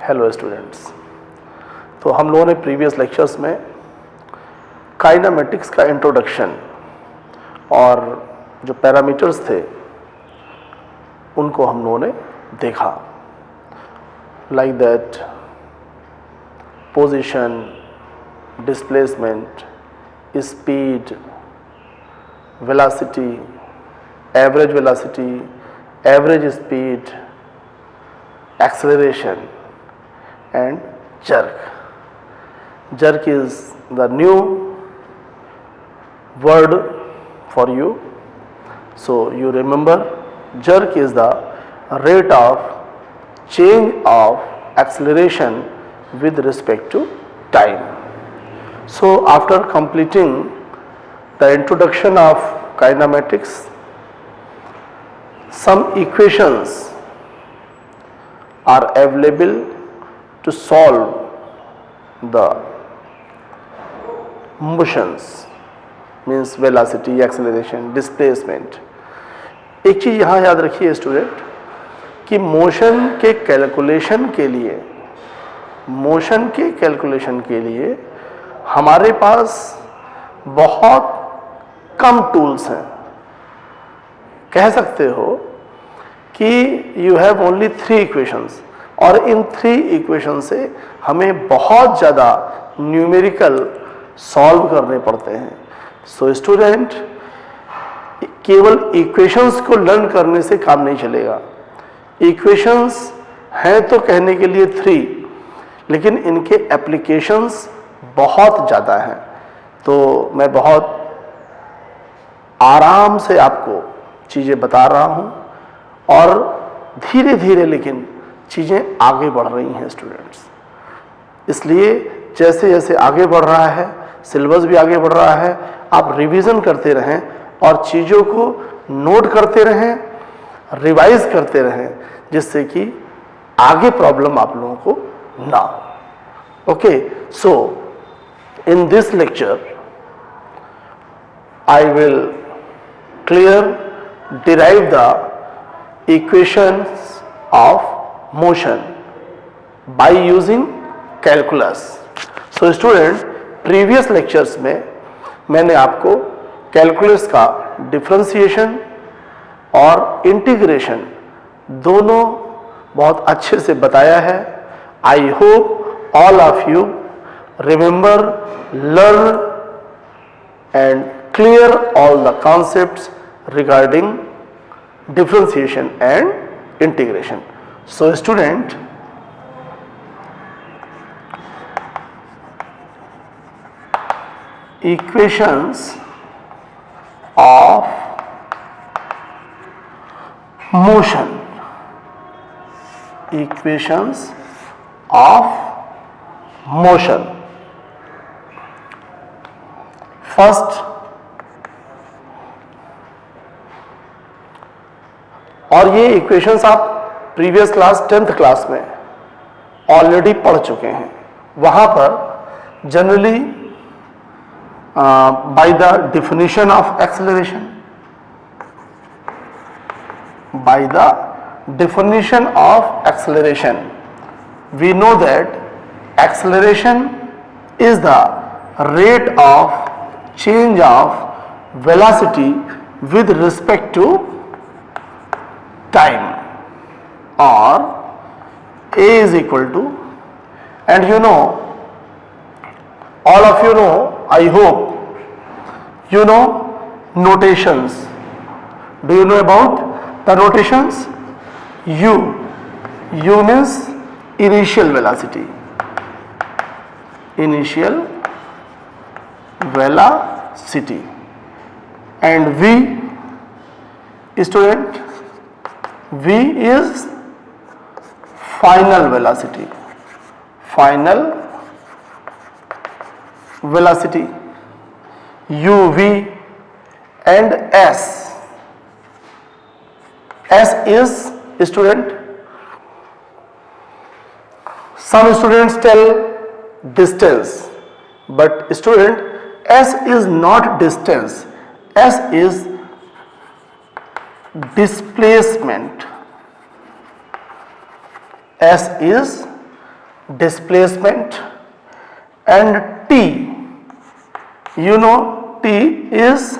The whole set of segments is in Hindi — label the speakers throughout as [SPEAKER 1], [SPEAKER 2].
[SPEAKER 1] Hello students. तो हम लोगों ने प्रीवियस लेक्चर्स में काइनेमेटिक्स का इंट्रोडक्शन और जो पैरामीटर्स थे उनको हम लोगों ने देखा, like that position, displacement, speed, velocity, average speed, acceleration and jerk. Jerk is the new word for you. So you remember, jerk is the rate of change of acceleration with respect to time. So after completing the introduction of kinematics, some equations are available to solve the motions, means velocity, acceleration, displacement. एक चीज़ यहाँ याद रखिए स्टूडेंट कि मोशन के कैलकुलेशन के लिए हमारे पास बहुत कम टूल्स हैं। कह सकते हो कि यू हैव ओनली 3 इक्वेशंस और इन 3 इक्वेशन से हमें बहुत ज़्यादा न्यूमेरिकल सॉल्व करने पड़ते हैं। सो स्टूडेंट, केवल इक्वेशंस को लर्न करने से काम नहीं चलेगा। इक्वेशंस हैं तो कहने के लिए 3, लेकिन इनके एप्लीकेशंस बहुत ज़्यादा हैं। तो मैं बहुत आराम से आपको चीज़ें बता रहा हूँ और धीरे धीरे लेकिन चीज़ें आगे बढ़ रही हैं स्टूडेंट्स। इसलिए जैसे जैसे आगे बढ़ रहा है, सिलेबस भी आगे बढ़ रहा है, आप रिवीजन करते रहें और चीज़ों को नोट करते रहें, रिवाइज करते रहें, जिससे कि आगे प्रॉब्लम आप लोगों को ना हो। Okay, so in this lecture I will derive the equations of motion by using calculus. So student, previous lectures में मैंने आपको calculus का differentiation और integration दोनों बहुत अच्छे से बताया है। I hope all of you remember, learn and clear all the concepts regarding differentiation and integration. So student, equations of motion, first, और ये इक्वेशंस आप प्रीवियस क्लास 10th क्लास में ऑलरेडी पढ़ चुके हैं। वहाँ पर generally by the definition of acceleration, we know that acceleration is the rate of change of velocity with respect to time, or A is equal to, and you know, all of you know, I hope you know notations. Do you know about the notations? U means initial velocity, and V, student, V is final velocity, UV, and S is, student, some students tell distance, but student, S is not distance, S is displacement. S is displacement, and t, you know t is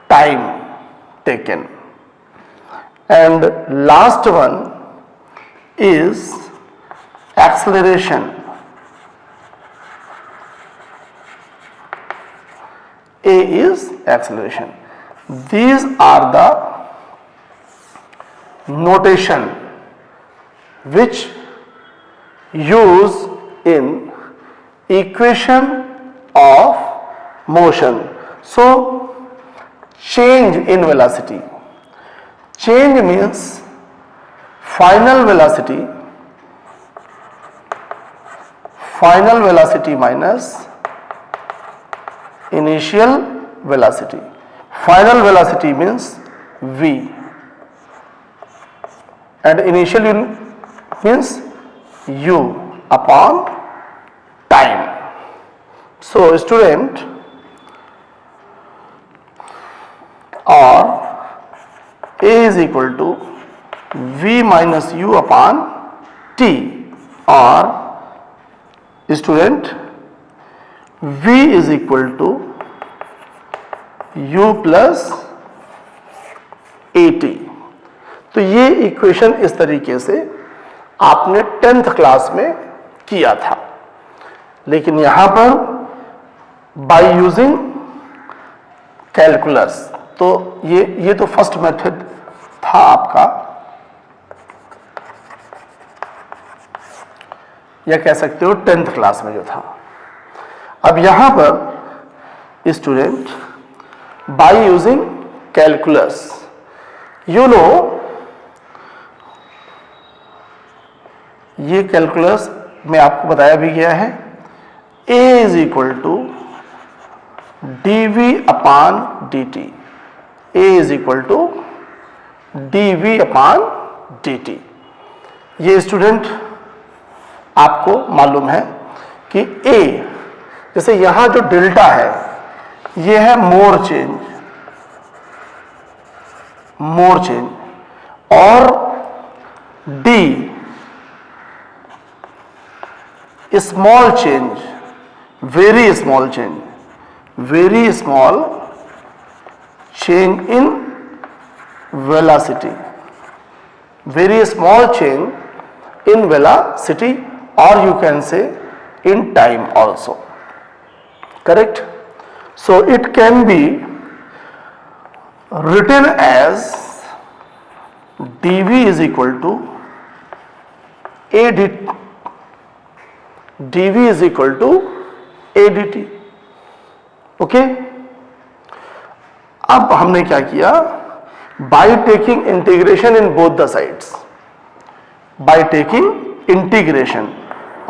[SPEAKER 1] time taken, and last one is acceleration. A is acceleration. These are the notation which use in equation of motion. So change in velocity. Change means final velocity minus initial velocity. Final velocity means v and initial means u upon time. So student, or A is equal to v minus u upon t, or student v is equal to u plus at. तो ये इक्वेशन इस तरीके से आपने 10th क्लास में किया था, लेकिन यहां पर बाय यूजिंग कैलकुलस, तो ये तो फर्स्ट मेथड था आपका, या कह सकते हो 10th क्लास में जो था. अब यहां पर student by using calculus, you know, ये कैलकुलस में आपको बताया भी गया है, A is equal to dv upon dt. A is equal to dv upon dt. ये स्टूडेंट आपको मालूम है कि A, जैसे यहां जो डेल्टा है ये है मोर चेंज, और D small change, very small change in velocity, or you can say in time also. Correct? So it can be written as dv is equal to a dt, dv is equal to a dt. Okay, अब हमने क्या किया, by taking integration in both the sides, by taking integration,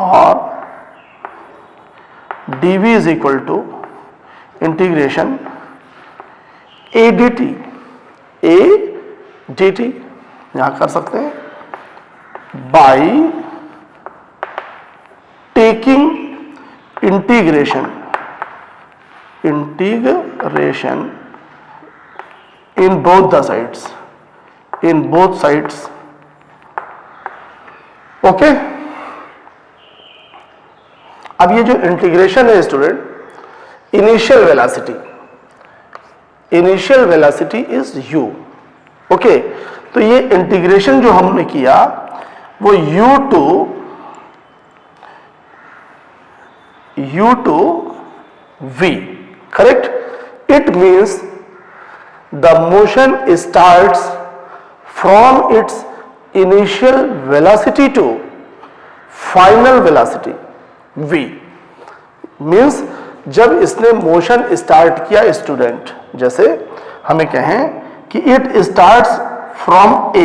[SPEAKER 1] और dv is equal to integration a dt, यहां कर सकते हैं, by taking integration in both the sides, okay. अब ये जो इंटीग्रेशन है student, initial velocity is u. Okay, तो ये इंटीग्रेशन जो हमने किया वो u to v, correct? It means the motion starts from its initial velocity to final velocity v. Means जब इसने मोशन स्टार्ट किया स्टूडेंट, जैसे हमें कहें कि it starts from a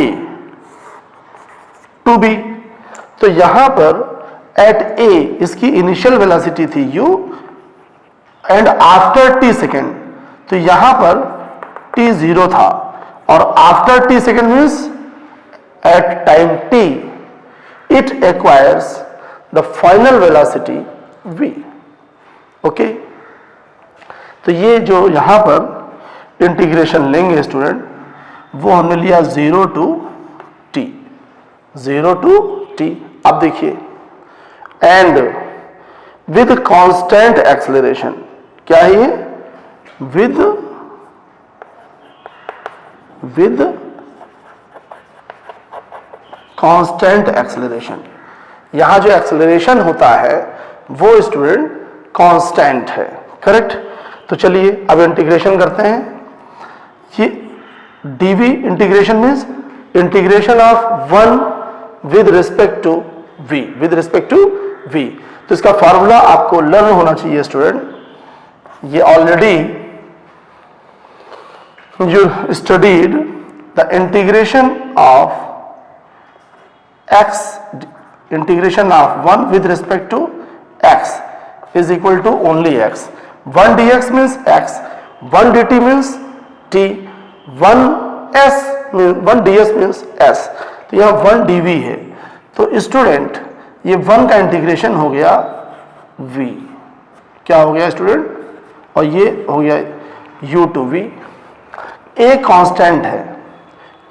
[SPEAKER 1] to b, तो यहां पर एट a इसकी इनिशियल वेलोसिटी थी u, and after t second, तो यहां पर t 0 था, और आफ्टर t second means at time t it acquires the final velocity v. Okay, तो ये जो यहां पर इंटीग्रेशन लेंगे स्टूडेंट, वो हमने लिया 0 to t, अब देखिए, एंड विद कांस्टेंट एक्सेलरेशन, क्या है ये, विद कांस्टेंट एक्सेलरेशन। यहां जो एक्सेलरेशन होता है वो स्टूडेंट कांस्टेंट है, करेक्ट। तो चलिए अब इंटीग्रेशन करते हैं। ये dv integration means integration of 1 with respect to v, with respect to v। तो इसका फॉर्मूला आपको लर्न होना चाहिए स्टूडेंट। ये already you studied the integration of x, integration of 1 with respect to x is equal to only x. 1 dx means x, 1 dt means t, 1 ds means s। तो यहाँ 1 dv है, तो स्टूडेंट ये 1 का इंटीग्रेशन हो गया v, क्या हो गया स्टूडेंट, और ये हो गया u to v। a constant है,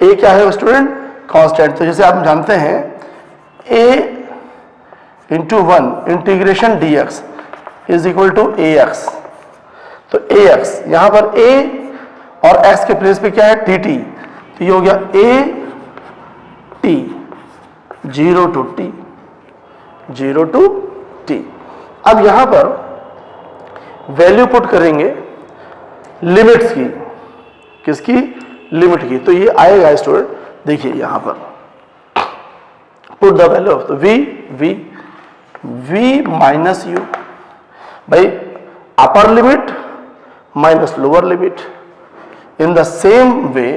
[SPEAKER 1] a क्या है स्टूडेंट, कांस्टेंट। तो जैसे आप जानते हैं a into 1 integration dx is equal to ax। तो ax यहां पर a और x के प्लेस पे क्या है, dt। तो ये हो गया a t 0 to t, 0 to t। अब यहां पर वैल्यू पुट करेंगे लिमिट्स की, किसकी, लिमिट की। तो ये आएगा स्टूडेंट, देखिए यहां पर put the value of v minus u, भाई upper limit minus lower limit. In the same way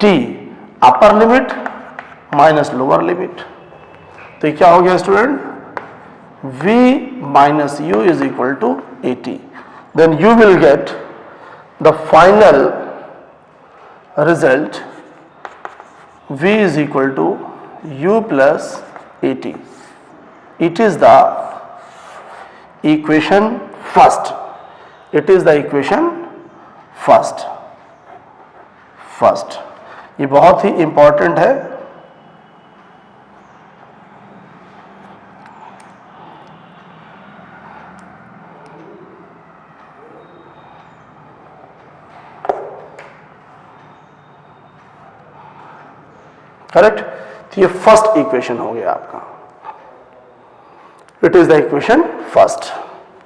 [SPEAKER 1] t upper limit minus lower limit. तो ये क्या हो गया student, v minus u is equal to 80। Then you will get the final result v is equal to u plus 80. It is the equation first. It is the equation first. ये बहुत ही इंपॉर्टेंट है। करेक्ट। तो ये फर्स्ट इक्वेशन हो गया आपका, it is the equation first.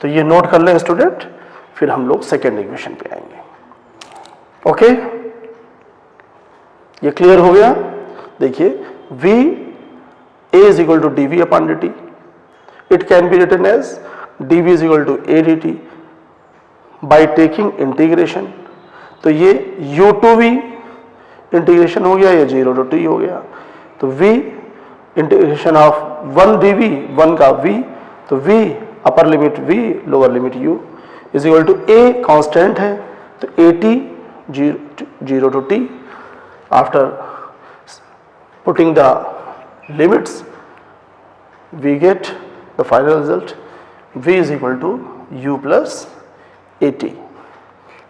[SPEAKER 1] तो ये नोट कर लें स्टूडेंट, फिर हम लोग सेकेंड इक्वेशन पे आएंगे। ओके, ये क्लियर हो गया। देखिए v a is equal to dv upon dt, it can be written as dv is equal to a dt by taking integration. तो ये u to v इंटीग्रेशन हो गया, ये 0 to t हो गया। तो v इंटीग्रेशन ऑफ 1 dv, 1 का v, तो v upper limit v lower limit u is equal to a constant है, तो 80 0 to t। After putting the limits we get the final result v is equal to u plus 80.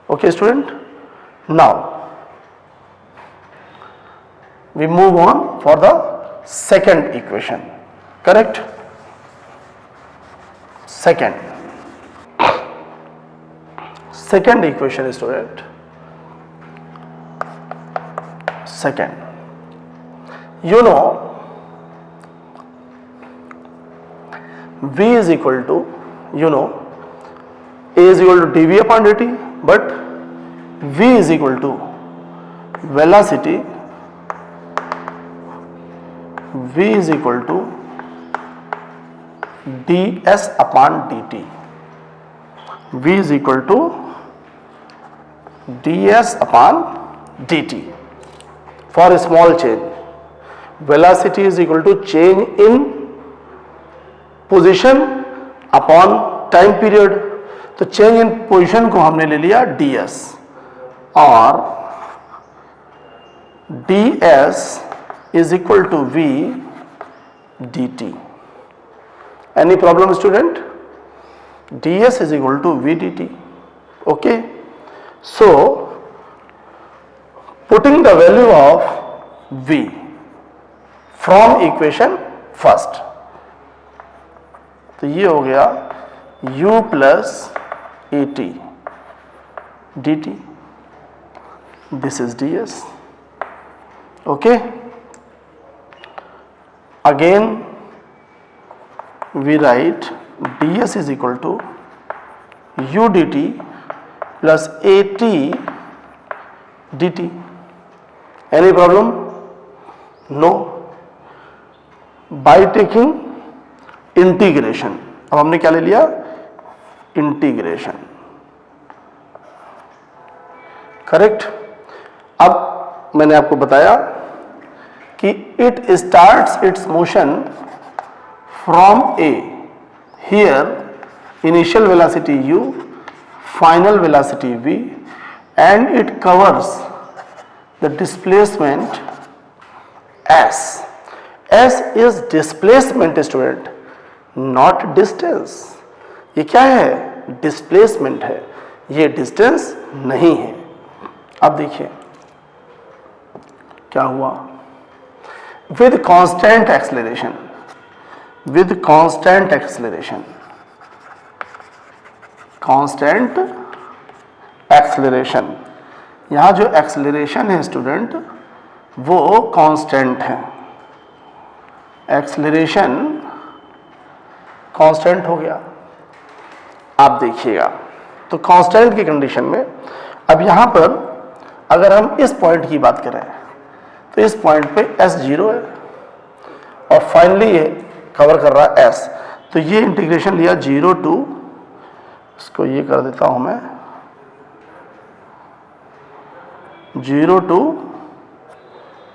[SPEAKER 1] Okay student, now we move on for the second equation, correct? Second equation student, second, you know v is equal to, you know a is equal to dv upon dt, but v is equal to velocity, v is equal to ds upon dt, v is equal to ds upon dt for a small change. Velocity is equal to change in position upon time period। तो चेंज इन पोजिशन को हमने ले लिया ds, और ds is equal to v dt. Any problem student? ds is equal to v dt. Okay, so putting the value of v from equation first. तो ये हो गया u plus a T D T, this is D S. Okay, again we write ds is equal to u dt plus at dt. Any problem? No. By taking integration, अब हमने क्या ले लिया? Integration, correct. अब मैंने आपको बताया कि it starts it's motion from A. Here initial velocity u, final velocity v, and it covers the displacement s. S is displacement student, not distance. ये क्या है? डिस्प्लेसमेंट है, ये डिस्टेंस नहीं है। अब देखिए क्या हुआ। With constant acceleration, with constant acceleration, constant acceleration, यहाँ जो acceleration है स्टूडेंट वो constant है, acceleration constant हो गया। आप देखिएगा तो constant की कंडीशन में अब यहाँ पर अगर हम इस पॉइंट की बात करें तो इस पॉइंट पे s 0 है और फाइनली ये कवर कर रहा है s। तो ये इंटीग्रेशन लिया 0 टू, इसको ये कर देता हूं मैं 0 टू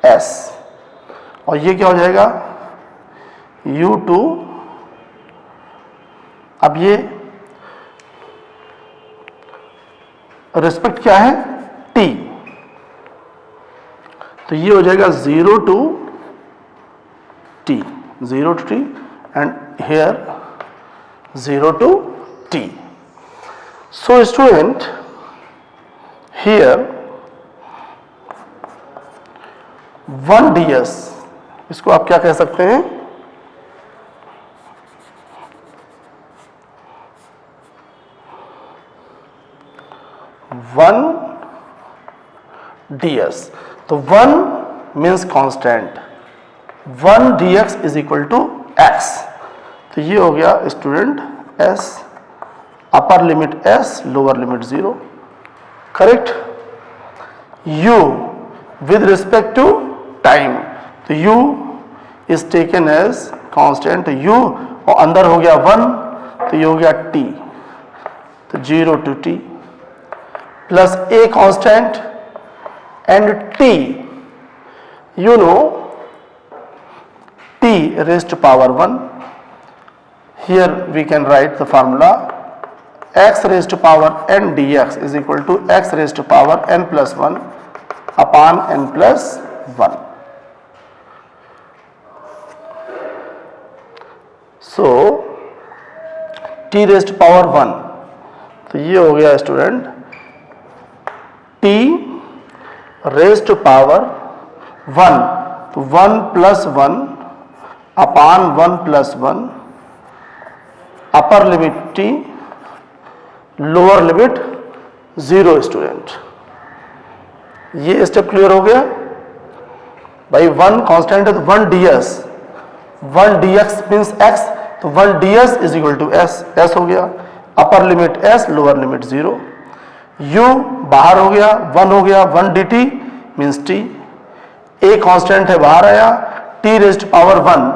[SPEAKER 1] s, और ये क्या हो जाएगा u टू, अब ये रिस्पेक्ट क्या है t, तो ये हो जाएगा 0 to t, 0 to t, and here 0 to t. So student, here 1 ds, इसको आप क्या कह सकते हैं? 1 ds, तो 1 means constant, 1 dx is equal to x। तो ये हो गया student s, upper limit s, lower limit 0, correct. u with respect to time, तो u is taken as constant, u और अंदर हो गया 1, तो ये हो गया t, तो 0 to t plus a constant and t, you know t raised to power 1, here we can write the formula x raised to power n dx is equal to x raised to power n plus 1 upon n plus 1. So t raised to power 1, तो ये हो गया student t raised to power 1, तो 1 plus 1 upon 1 plus 1, upper limit t, lower limit 0 student. ये स्टेप क्लियर हो गया भाई। 1 कांस्टेंट है तो 1 ds, 1 dx मीन्स x, तो 1 ds is equal to s, s हो गया, upper limit s, lower limit 0, u बाहर हो गया, 1 हो गया, 1 dt means t, a constant है बाहर आया, t रेज्ड पावर 1,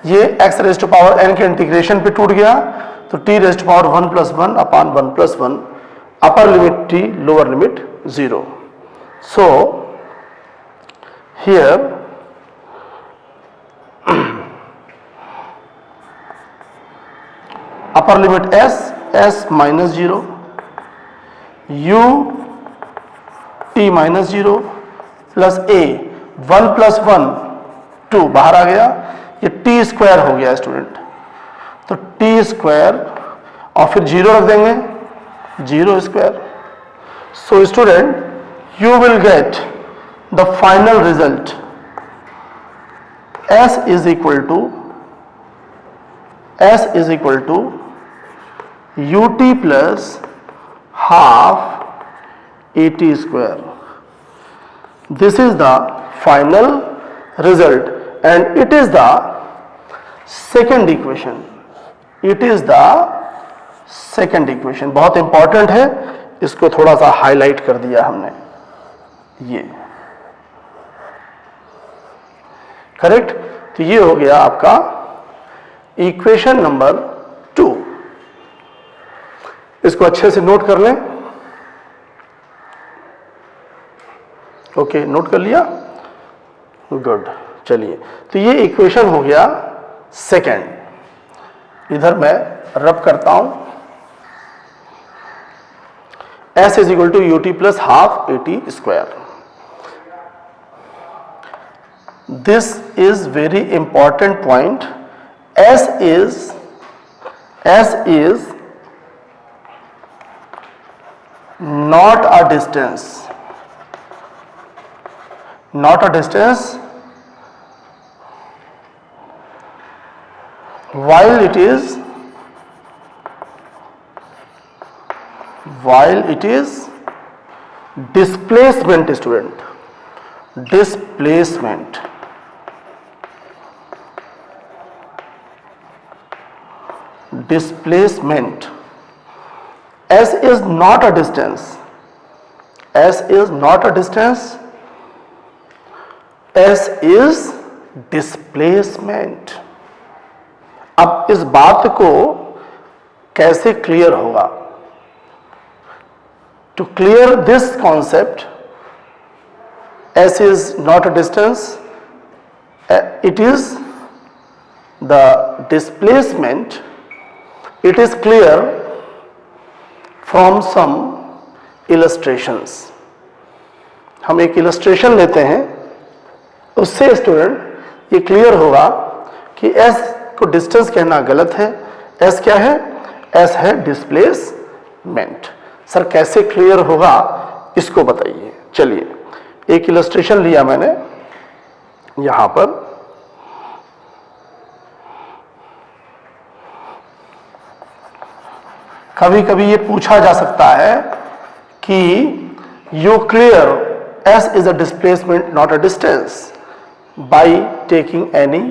[SPEAKER 1] ये x raised to power n के इंटीग्रेशन पे टूट गया, तो t raised to power 1 plus 1 upon 1 plus 1, upper limit t, lower limit 0। So here upper limit s, s minus 0, u t minus 0 plus a, 1 plus 1 2 बाहर आ गया, ये टी स्क्वायर हो गया स्टूडेंट, तो टी स्क्वायर और फिर 0 रख देंगे, 0 square. So student you will get the final result s is equal to S is equal to ut plus half at square. This is the final result and it is the second equation. It is the second equation. बहुत इंपॉर्टेंट है, इसको थोड़ा सा हाईलाइट कर दिया हमने. ये करेक्ट. तो ये हो गया आपका इक्वेशन नंबर 2. इसको अच्छे से नोट कर लें. ओके, नोट कर लिया. गुड. चलिए, तो ये इक्वेशन हो गया सेकेंड. इधर मैं रब करता हूं. S is equal to ut plus half at square. This is very important point. S is not a distance. Not a distance while it is displacement, student. Displacement. Displacement. S is not a distance. S is not a distance. S is displacement. अब इस बात को कैसे क्लियर होगा? To clear this concept, S is not a distance, it is the displacement. It is clear from some illustrations. हम एक illustration लेते हैं, उससे स्टूडेंट ये क्लियर होगा कि S को डिस्टेंस कहना गलत है. S क्या है? S है डिस्प्लेसमेंट. सर कैसे क्लियर होगा इसको बताइए. चलिए, एक इलस्ट्रेशन लिया मैंने यहां पर. कभी कभी ये पूछा जा सकता है कि you clear S is a displacement not a distance by taking any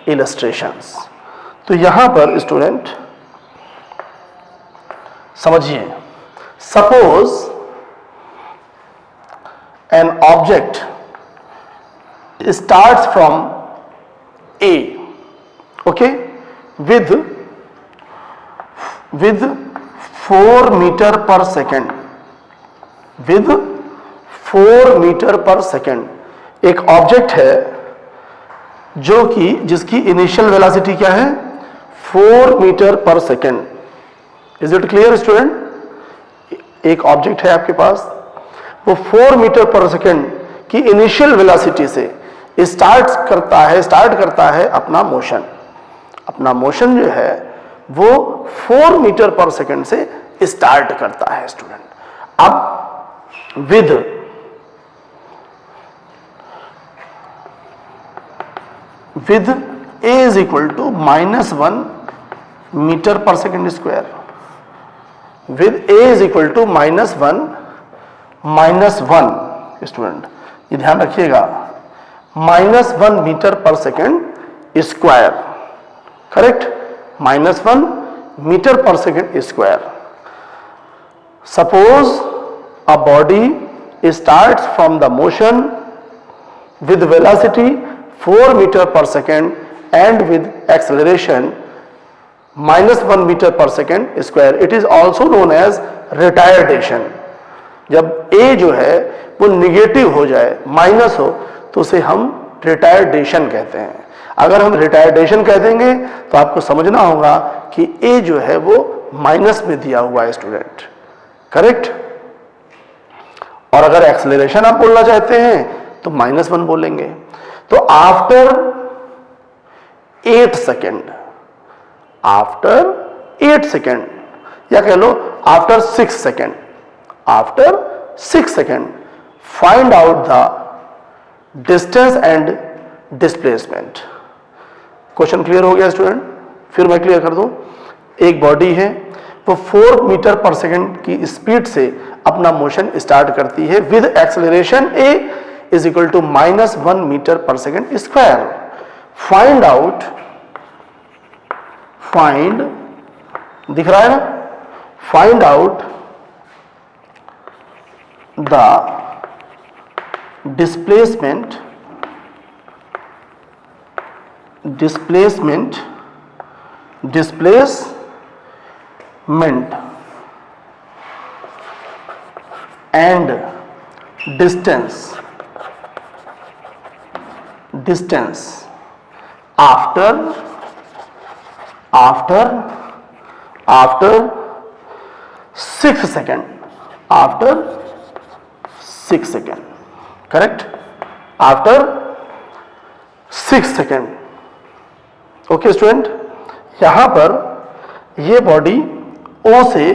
[SPEAKER 1] illustrations. तो यहां पर स्टूडेंट समझिए. Suppose an object starts from A, okay, with 4 meter per second. With 4 meter per second. एक ऑब्जेक्ट है जो कि जिसकी इनिशियल वेलोसिटी क्या है? 4 metre per second. Is it clear student? एक ऑब्जेक्ट है आपके पास, वो 4 मीटर पर सेकेंड की इनिशियल वेलोसिटी से स्टार्ट करता है अपना मोशन. अपना मोशन जो है वो 4 मीटर पर सेकेंड से स्टार्ट करता है स्टूडेंट. अब with A is equal to -1 metre per second square. With A is equal to -1 student, ये ध्यान रखिएगा, -1 metre per second square. Correct? -1 metre per second square. Suppose a body starts from the motion with velocity 4 meter per second and with acceleration -1 meter per second square. It is also known as retardation. जब A जो है वो निगेटिव हो जाए, माइनस हो, तो उसे हम रिटायर्डेशन कहते हैं. अगर हम रिटायर्डेशन कह देंगे तो आपको समझना होगा कि A जो है वो माइनस में दिया हुआ है स्टूडेंट. करेक्ट? और अगर एक्सेलरेशन आप बोलना चाहते हैं तो -1 बोलेंगे. तो आफ्टर 8 सेकेंड या कह लो after 6 second find out the distance and displacement. Question clear हो गया स्टूडेंट? फिर मैं क्लियर कर दूं, एक बॉडी है वो 4 मीटर पर सेकेंड की स्पीड से अपना मोशन स्टार्ट करती है with acceleration a is equal to -1 metre per second square. Find दिख रहा है ना, find out the displacement and distance after 6 second, correct, after 6 second। Okay student, यहां पर ये बॉडी O से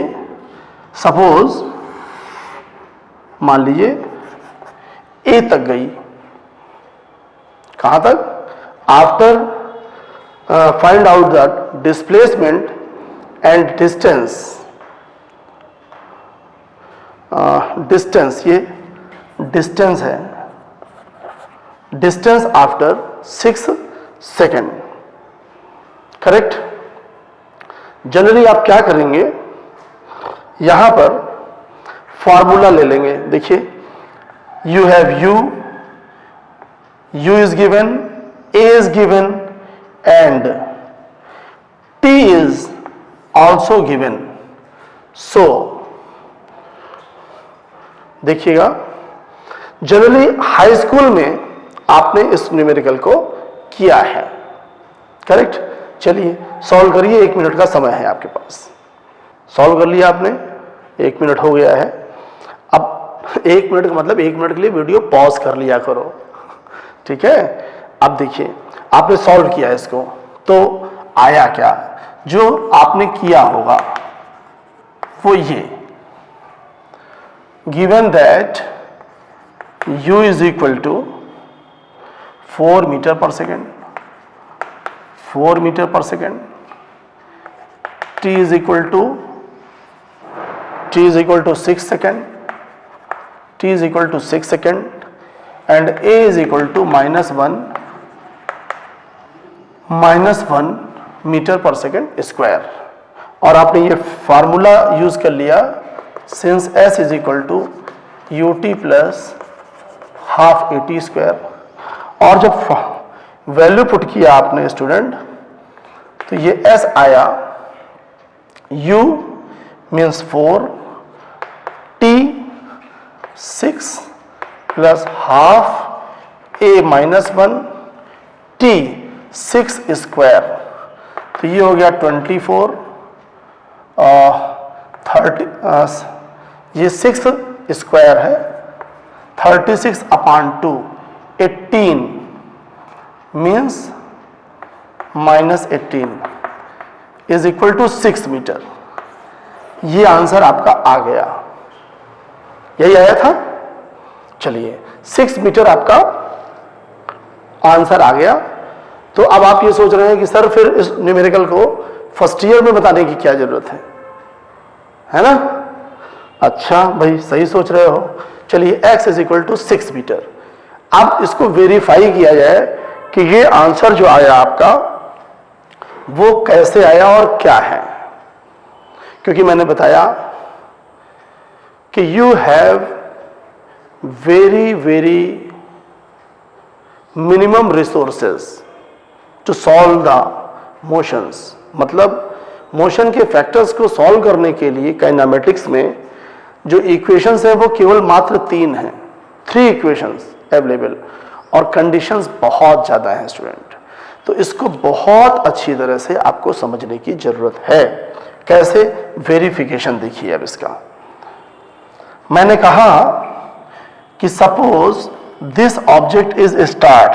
[SPEAKER 1] सपोज मान लीजिए A तक गई, कहां तक, after find out the displacement and distance, ये डिस्टेंस है, distance after 6 second, correct. Generally आप क्या करेंगे, यहां पर फॉर्मूला ले लेंगे। देखिए, you have u is given, a is given and t is also given। so देखिएगा, जनरली हाई स्कूल में आपने इस न्यूमेरिकल को किया है, करेक्ट। चलिए सॉल्व करिए, 1 मिनट का समय है आपके पास। सॉल्व कर लिया आपने, 1 मिनट हो गया है। अब 1 मिनट का मतलब 1 मिनट के लिए वीडियो पॉज कर लिया करो, ठीक है। अब देखिए, आपने सॉल्व किया इसको, तो आया क्या, जो आपने किया होगा वो ये, given that u is equal to 4 metre per second, 4 metre per second, t is equal to 6 second, t is equal to 6 second and a is equal to -1 metre per second square. और आपने ये फार्मूला यूज कर लिया, since s is equal to ut plus half at square. और जब वैल्यू पुट किया आपने स्टूडेंट, तो ये s आया, u means 4, t 6 plus half a -1 t 6 square. तो ये हो गया 24, 30, ये 6 स्क्वायर है, 36/2, 18 means -18 is equal to 6 metre. ये आंसर आपका आ गया, यही आया था। चलिए 6 मीटर आपका आंसर आ गया। तो अब आप ये सोच रहे हैं कि सर फिर इस न्यूमेरिकल को फर्स्ट ईयर में बताने की क्या जरूरत है ना। अच्छा भाई, सही सोच रहे हो। चलिए x is equal to 6 metre. अब इसको वेरीफाई किया जाए कि ये आंसर जो आया आपका वो कैसे आया और क्या है, क्योंकि मैंने बताया कि you have very minimum resources to solve the motions। मतलब मोशन के फैक्टर्स को सॉल्व करने के लिए काइनेमेटिक्स में जो इक्वेशंस हैं वो केवल मात्र 3 हैं, 3 इक्वेशंस अवेलेबल, और कंडीशंस बहुत ज़्यादा हैं स्टूडेंट। तो इसको बहुत अच्छी तरह से आपको समझने की जरूरत है। कैसे, वेरिफिकेशन देखिए। अब इसका मैंने कहा कि suppose this object is start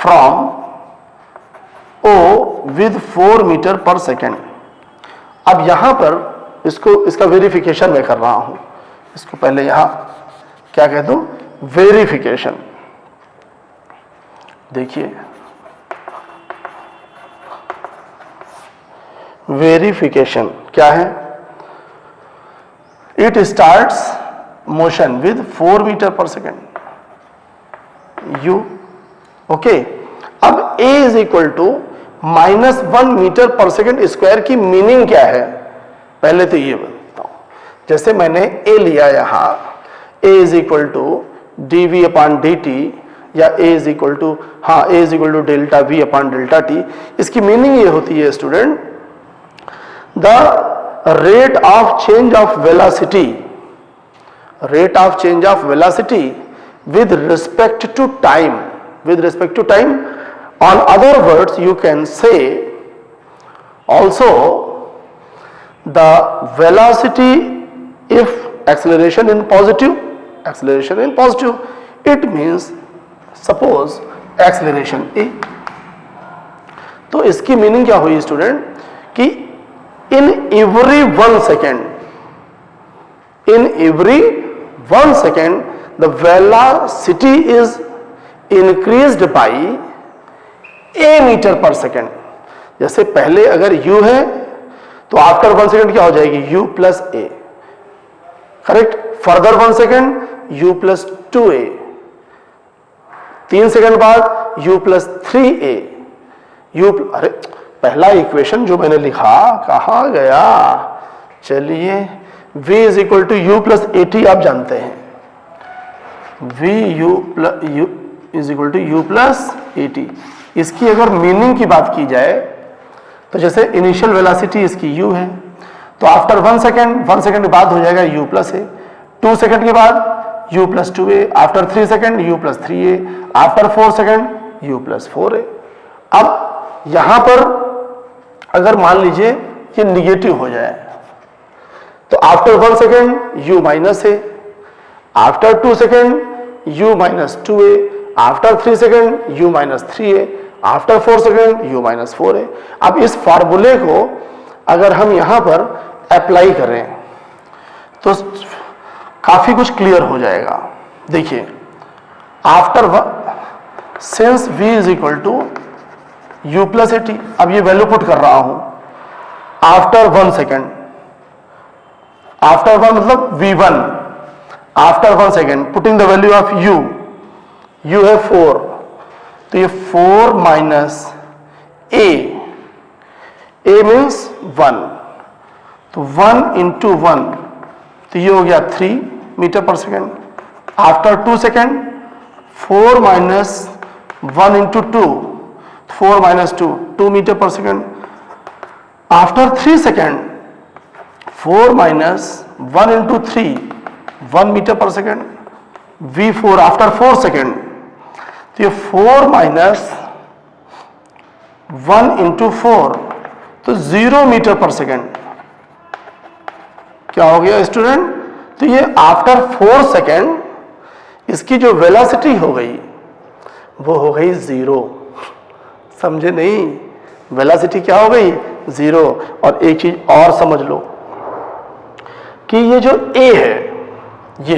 [SPEAKER 1] from O with 4 metre per second. अब यहां पर इसका वेरिफिकेशन मैं कर रहा हूं। इसको पहले यहां क्या कह दूं, वेरिफिकेशन। देखिए वेरिफिकेशन क्या है? It starts motion with 4 metre per second u, okay. अब a is equal to -1 metre per second square की मीनिंग क्या है? पहले तो ये बताओ। जैसे मैंने a लिया यहां, a is equal to dv upon dt, या a is equal to delta v upon delta t। इसकी मीनिंग ये होती है student, the rate of change of velocity, rate of change of velocity with respect to time, on other words you can say also the velocity if acceleration in positive, it means suppose acceleration a। तो इसकी मीनिंग क्या हुई स्टूडेंट कि in every 1 second the velocity is increased by a meter per second। जैसे पहले अगर u है तो आफ्टर 1 सेकेंड क्या हो जाएगी? u plus a, correct. Further 1 second u plus 2a, 3 second बाद u प्लस 3a, अरे पहला इक्वेशन जो मैंने लिखा कहां गया? चलिए, v is equal to u plus a t आप जानते हैं, v is equal to u plus a t. इसकी अगर मीनिंग की बात की जाए तो जैसे इनिशियल वेलोसिटी इसकी u है, तो आफ्टर 1 सेकेंड के बाद हो जाएगा u प्लस ए, 2 सेकेंड के बाद u plus 2a, after 3 second u plus 3a, after 4 second u plus 4a। अब यहां पर अगर मान लीजिए ये निगेटिव हो जाए तो after 1 second u minus a, after 2 second u minus 2a, after 3 second u minus 3a, after 4 second u minus 4a। अब इस फार्मूले को अगर हम यहां पर अप्लाई करें तो काफी कुछ क्लियर हो जाएगा। देखिए, after since v is equal to u plus a t, अब ये वैल्यू पुट कर रहा हूं आफ्टर 1 सेकेंड, आफ्टर 1 मतलब v1, after 1 second putting the value of u है 4, तो ये 4 माइनस a मीन्स 1, तो 1 इंटू 1 तो ये हो गया 3 metre per second. After 2 second 4 minus 1 into 2, 4 minus 2 metre per second. After 3 second 4 minus 1 into 3, 1 metre per second. v4 after 4 second, तो ये 4 माइनस 1 इंटू 4 तो 0 मीटर पर सेकेंड। क्या हो गया स्टूडेंट? तो ये आफ्टर 4 सेकेंड इसकी जो वेलोसिटी हो गई वो हो गई 0। समझे नहीं? वेलोसिटी क्या हो गई? 0। और एक चीज और समझ लो कि ये जो a है, ये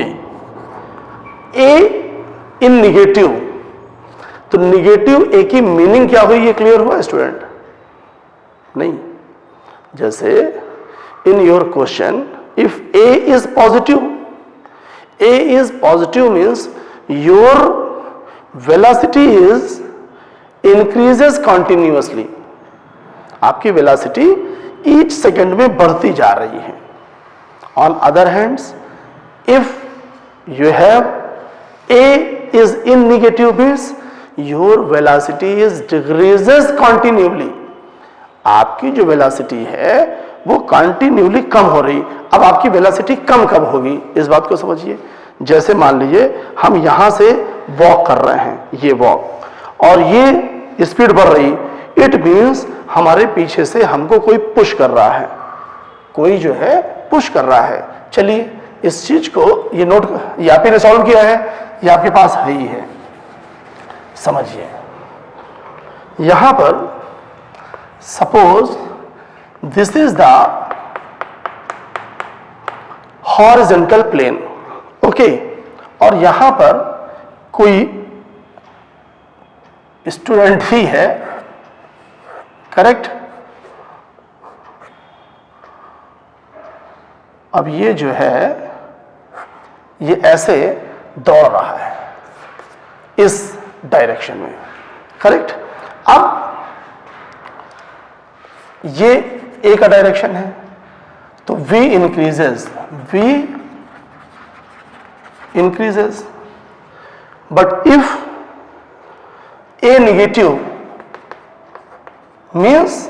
[SPEAKER 1] a इन निगेटिव, तो निगेटिव a की मीनिंग क्या हुई? ये क्लियर हुआ स्टूडेंट? नहीं। जैसे in your question if a is positive means your velocity is increases continuously, आपकी वेलोसिटी ईच सेकेंड में बढ़ती जा रही है। On other hands if you have a is in negative means your velocity is decreases continually, आपकी जो वेलोसिटी है वो कंटिन्यूली कम हो रही। अब आपकी वेलोसिटी कम कब होगी इस बात को समझिए। जैसे मान लीजिए हम यहां से वॉक कर रहे हैं, ये वॉक, और ये स्पीड बढ़ रही, इट मीन्स हमारे पीछे से हमको कोई पुश कर रहा है, कोई जो है पुश कर रहा है। चलिए इस चीज को ये नोट, ये आपने सॉल्व किया है, ये आपके पास है ही है। समझिए यहां पर suppose this is the horizontal plane, okay, और यहां पर कोई स्टूडेंट ही है, करेक्ट, अब ये जो है ये ऐसे दौड़ रहा है इस डायरेक्शन में, करेक्ट। अब ये ए का डायरेक्शन है तो v increases, but if A negative means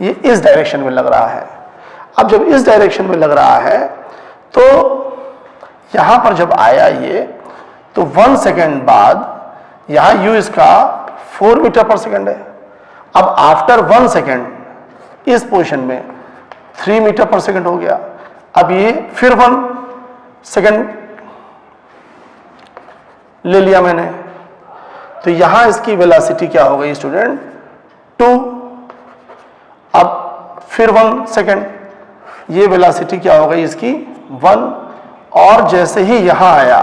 [SPEAKER 1] ये इस डायरेक्शन में लग रहा है। अब जब इस डायरेक्शन में लग रहा है तो यहां पर जब आया ये, तो 1 सेकेंड बाद यहां u इसका 4 मीटर पर सेकेंड है। अब आफ्टर 1 सेकेंड इस पोजीशन में 3 मीटर पर सेकेंड हो गया। अब ये फिर 1 सेकेंड ले लिया मैंने, तो यहां इसकी वेलोसिटी क्या हो गई स्टूडेंट, 2। अब फिर 1 सेकेंड, ये वेलोसिटी क्या हो गई इसकी 1, और जैसे ही यहां आया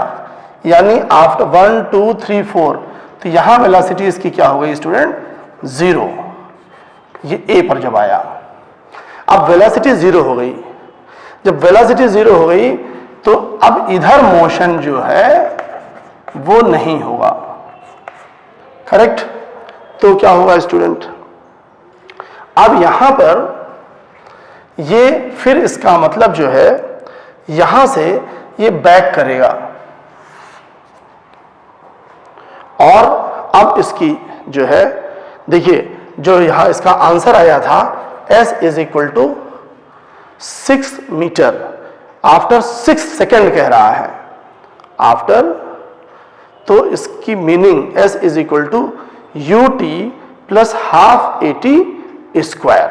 [SPEAKER 1] यानी आफ्टर 1 2 3 4, तो यहां वेलोसिटी इसकी क्या हो गई स्टूडेंट 0, ये ए पर जब आया। अब वेलोसिटी 0 हो गई, जब वेलोसिटी 0 हो गई तो अब इधर मोशन जो है वो नहीं होगा, करेक्ट। तो क्या होगा स्टूडेंट, अब यहां पर ये फिर इसका मतलब जो है यहां से ये बैक करेगा, और अब इसकी जो है देखिए जो यहां इसका आंसर आया था s is equal to 6 metre after 6 second कह रहा है, आफ्टर, तो इसकी meaning s is equal to ut plus half at square,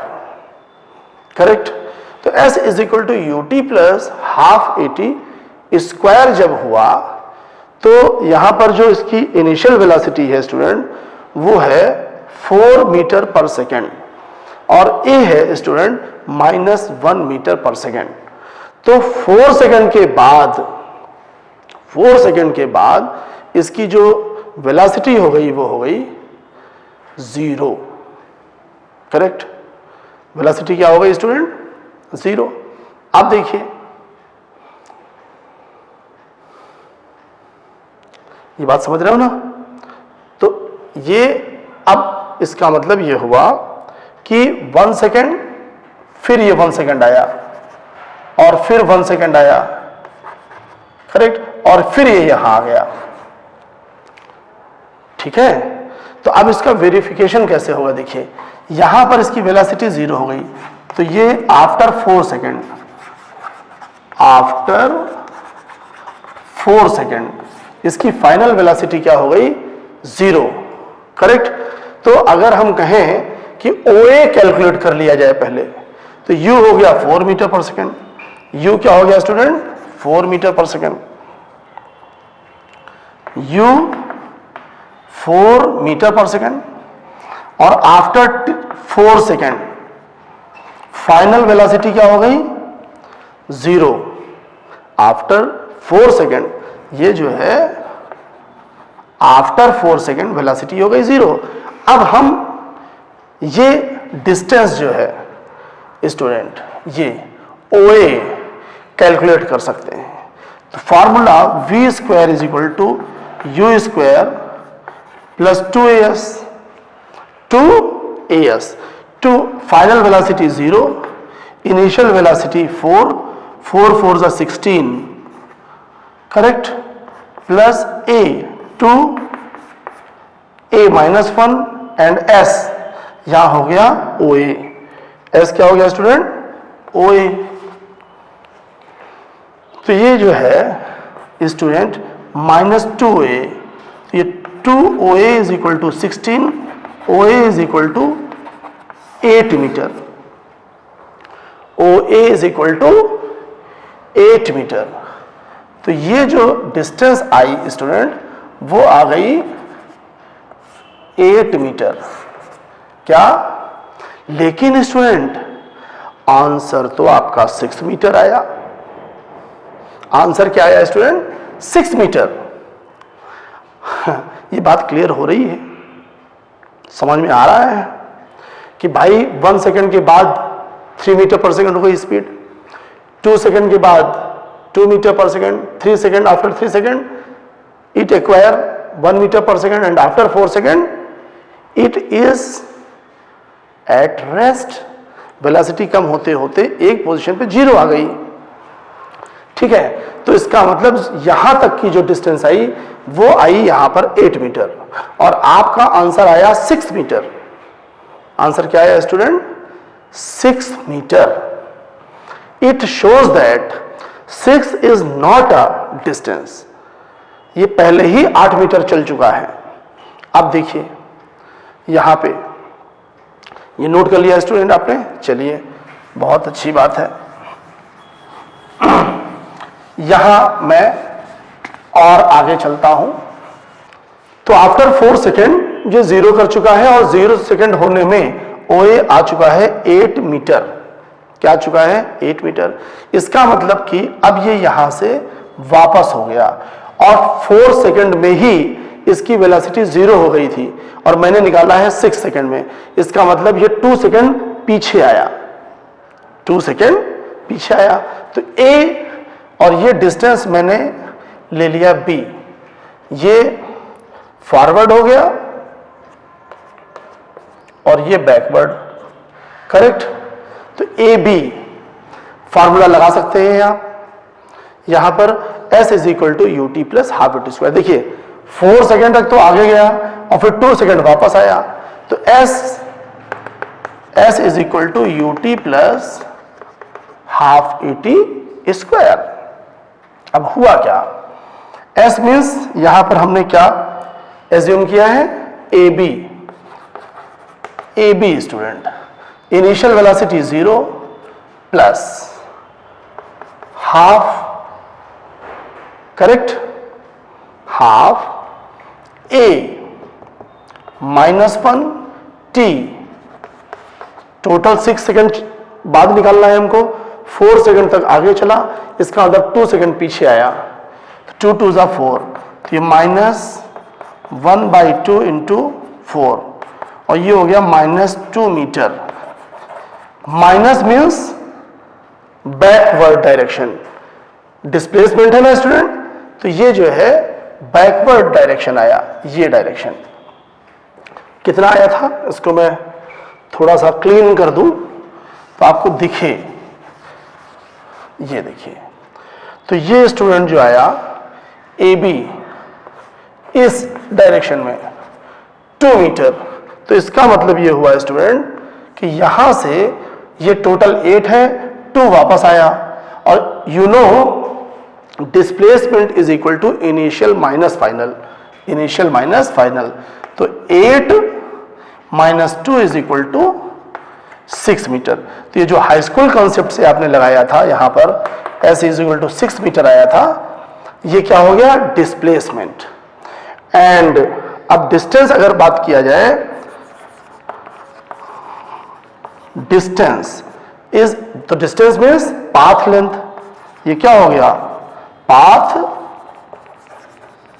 [SPEAKER 1] correct. तो s is equal to ut plus half at square जब हुआ तो यहां पर जो इसकी इनिशियल वेलोसिटी है स्टूडेंट वो है 4 मीटर पर सेकेंड, और a है स्टूडेंट -1 मीटर पर सेकेंड। तो 4 सेकेंड के बाद इसकी जो वेलोसिटी हो गई वो हो गई 0, करेक्ट। वेलोसिटी क्या हो गई स्टूडेंट 0। अब देखिए ये बात समझ रहे हो ना, तो ये अब इसका मतलब ये हुआ कि 1 सेकेंड, फिर ये 1 सेकेंड आया, और फिर 1 सेकेंड आया, करेक्ट, और फिर ये यहां आ गया, ठीक है। तो अब इसका वेरिफिकेशन कैसे होगा, देखिए यहां पर इसकी वेलोसिटी 0 हो गई, तो ये आफ्टर 4 सेकेंड, आफ्टर 4 सेकेंड इसकी फाइनल वेलोसिटी क्या हो गई 0, करेक्ट। तो अगर हम कहें कि OA कैलकुलेट कर लिया जाए पहले, तो U हो गया 4 मीटर पर सेकेंड, U क्या हो गया student 4 metre per second, U 4 metre per second, और आफ्टर 4 सेकेंड फाइनल वेलोसिटी क्या हो गई 0, आफ्टर 4 सेकेंड, ये जो है आफ्टर 4 सेकेंड वेलोसिटी हो गई 0। अब हम ये डिस्टेंस जो है स्टूडेंट ये OA कैलकुलेट कर सकते हैं। तो formula v square is equal to u square plus 2as, to final velocity 0, initial velocity 4 4 जा 16, correct, plus a 2 a -1 and s यहां हो गया OA, s क्या हो गया स्टूडेंट OA। तो ये जो है स्टूडेंट -2a, तो ये 2OA is equal to 16, OA is equal to 8 metre, OA is equal to 8 metre. तो ये जो डिस्टेंस आई स्टूडेंट वो आ गई 8 मीटर, क्या, लेकिन स्टूडेंट आंसर तो आपका 6 मीटर आया। आंसर क्या आया स्टूडेंट 6 मीटर। ये बात क्लियर हो रही है, समझ में आ रहा है कि भाई 1 सेकेंड के बाद 3 मीटर पर सेकेंड हो गई स्पीड, 2 सेकेंड के बाद 2 metre per second, 3 second, after 3 second it acquire 1 metre per second, and after 4 second it is at rest. Velocity कम होते होते एक पोजीशन पे 0 आ गई। ठीक है, तो इसका मतलब यहां तक की जो डिस्टेंस आई वो आई यहां पर 8 मीटर, और आपका आंसर आया 6 मीटर। आंसर क्या आया student? 6 metre. It shows that 6 is not a distance. ये पहले ही 8 मीटर चल चुका है। अब देखिए यहां पे, ये नोट कर लिया स्टूडेंट आपने? चलिए, बहुत अच्छी बात है। यहां मैं और आगे चलता हूं। तो आफ्टर 4 सेकेंड जो 0 कर चुका है, और 0 सेकेंड होने में OA आ चुका है 8 मीटर। क्या आ चुका है? 8 मीटर। इसका मतलब कि अब ये यहां से वापस हो गया, और 4 सेकेंड में ही इसकी वेलोसिटी 0 हो गई थी, और मैंने निकाला है 6 सेकेंड में। इसका मतलब ये 2 सेकेंड पीछे आया, 2 सेकेंड पीछे आया। तो A और ये डिस्टेंस मैंने ले लिया B, ये फॉरवर्ड हो गया और ये बैकवर्ड। करेक्ट? तो AB फॉर्मूला लगा सकते हैं आप यहां पर, S is equal to UT plus half UT square. देखिए 4 सेकेंड तक तो आगे गया और फिर 2 सेकेंड वापस आया, तो S is equal to UT plus half UT square. अब हुआ क्या? S मीन्स यहां पर हमने क्या एज्यूम किया है? AB student, initial velocity 0 plus half, correct, half A minus 1 T। Total 6 second बाद निकालना है हमको, 4 सेकेंड तक आगे चला, इसका मतलब 2 सेकेंड पीछे आया, तो 2 2 जा 4, तो ये माइनस 1/2 इंटू 4, और ये हो गया -2 metre. Minus means backward direction, displacement है ना स्टूडेंट, तो ये जो है बैकवर्ड डायरेक्शन आया, ये डायरेक्शन। कितना आया था? इसको मैं थोड़ा सा क्लीन कर दूं तो आपको दिखे। ये देखिए, तो ये स्टूडेंट जो आया AB इस डायरेक्शन में 2 मीटर। तो इसका मतलब ये हुआ स्टूडेंट कि यहां से ये टोटल 8 है, 2 वापस आया, और you know displacement is equal to initial minus final, initial minus final. तो 8 minus 2 is equal to 6 metre. तो ये जो हाई स्कूल कॉन्सेप्ट से आपने लगाया था यहां पर S is equal to 6 metre आया था, ये क्या हो गया? डिस्प्लेसमेंट। एंड अब डिस्टेंस अगर बात किया जाए, डिस्टेंस इज, तो डिस्टेंस मीन्स पाथ लेंथ। ये क्या हो गया? Path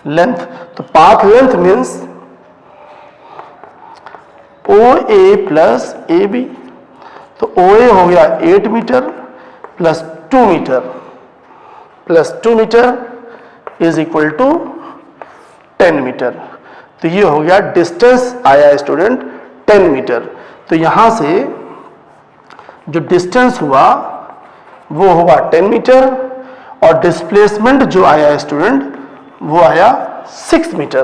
[SPEAKER 1] length. तो path length means OA plus AB। तो OA हो गया 8 metre plus 2 metre plus 2 metre is equal to 10 metre. तो ये हो गया डिस्टेंस आया स्टूडेंट 10 मीटर। तो यहां से जो डिस्टेंस हुआ वो हुआ 10 मीटर, और डिस्प्लेसमेंट जो आया स्टूडेंट वो आया 6 मीटर।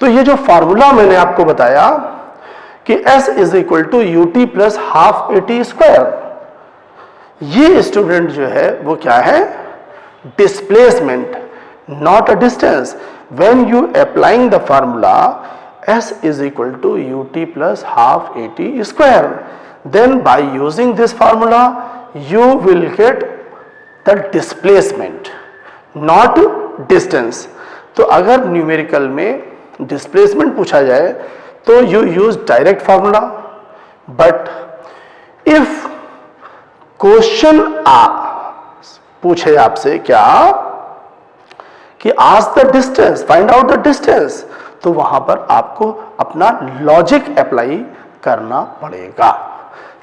[SPEAKER 1] तो ये जो फार्मूला मैंने आपको बताया कि S is equal to UT plus half AT square, ये स्टूडेंट जो है वो क्या है? Displacement, not a distance. When you applying the formula S is equal to UT plus half AT square, then by using this formula you will get the displacement, not distance. तो अगर न्यूमेरिकल में डिस्प्लेसमेंट पूछा जाए तो you use direct formula, but if question पूछे आपसे क्या कि ask the distance, find out the distance, तो वहां पर आपको अपना लॉजिक अप्लाई करना पड़ेगा।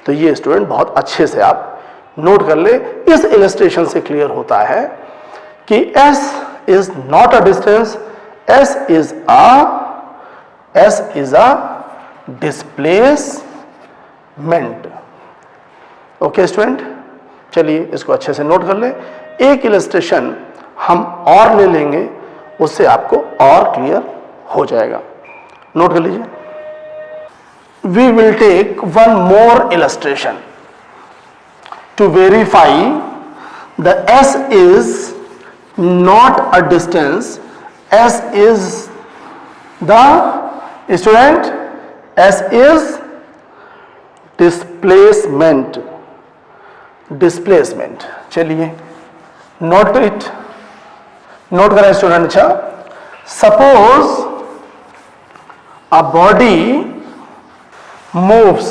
[SPEAKER 1] तो ये स्टूडेंट बहुत अच्छे से आप नोट कर ले, इस इलस्ट्रेशन से क्लियर होता है कि S is not a distance, S is a displacement. Okay student, चलिए इसको अच्छे से नोट कर ले। एक इलस्ट्रेशन हम और ले लेंगे, उससे आपको और क्लियर हो जाएगा। नोट कर लीजिए। We will take one more illustration to verify the S is not a distance, S is the student, S is displacement, displacement। चलिए नोट इट, नोट करें स्टूडेंट। अच्छा, suppose a body moves